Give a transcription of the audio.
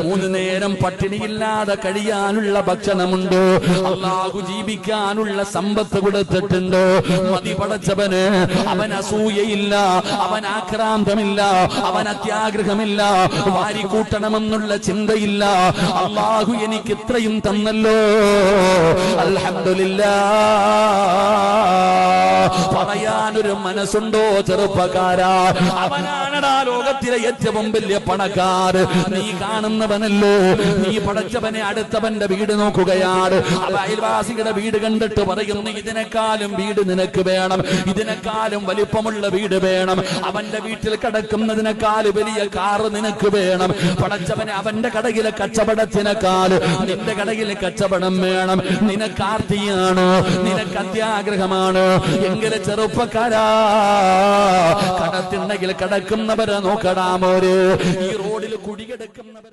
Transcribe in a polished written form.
3 നേരം പട്ടിണിയില്ലാതെ കഴിയാനുള്ള ഭക്ഷണമുണ്ട്, അല്ലാഹു ജീവിക്കാനുള്ള സമ്പത്ത് കൊടുത്തിട്ടുണ്ട്. മതി പടച്ചവന്. അവൻ അസൂയയില്ല, അവൻ ആക്രാന്തമില്ല, അവൻ അത്യാഗ്രഹമില്ല, വാരിക്കൂട്ടണമെന്നുള്ള ചിന്തയില്ല. അല്ലാഹു എനിക്ക് ഇത്രയും തന്നല്ലോ, അൽഹംദുലില്ലാ പറയാനൊരു മനസ്സുണ്ടോ ചെറുപ്പക്കാരാ? അവനാണടാ ലോകത്തിലെ ഏറ്റവും വലിയ പണക്കാര്. നീ കാണുന്നവനല്ലോ. നീ പടച്ചവനെ അടുത്തവന്റെ വീട് നോക്കുകയാണ്. അയൽവാസികളുടെ വീട് കണ്ടിട്ട് പറയുന്നു, ഇതിനേക്കാളും വീട് നിനക്ക് വേണം, ഇതിനേക്കാളും വലിപ്പമുള്ള വീട് വേണം, അവന്റെ വീട്ടിൽ കിടക്കുന്നതിനേക്കാൾ വലിയ കാറ് നിനക്ക് വേണം. പടച്ചവനെ അവന്റെ കടയിലെ കച്ചവടത്തിനേക്കാൾ നിന്റെ കടയിലെ കച്ചവടം വേണം. നിനക്ക് ആർത്തിയാണ്, നിനക്ക് അത്യാഗ്രഹമാണ്. എങ്കിലെ ചെറുപ്പക്കാരാ, കടത്തിണ്ടെങ്കിൽ കിടക്കുന്നവരെ നോക്കടാമോര്. ഈ റോഡിൽ കുടികിടക്കുന്നവർ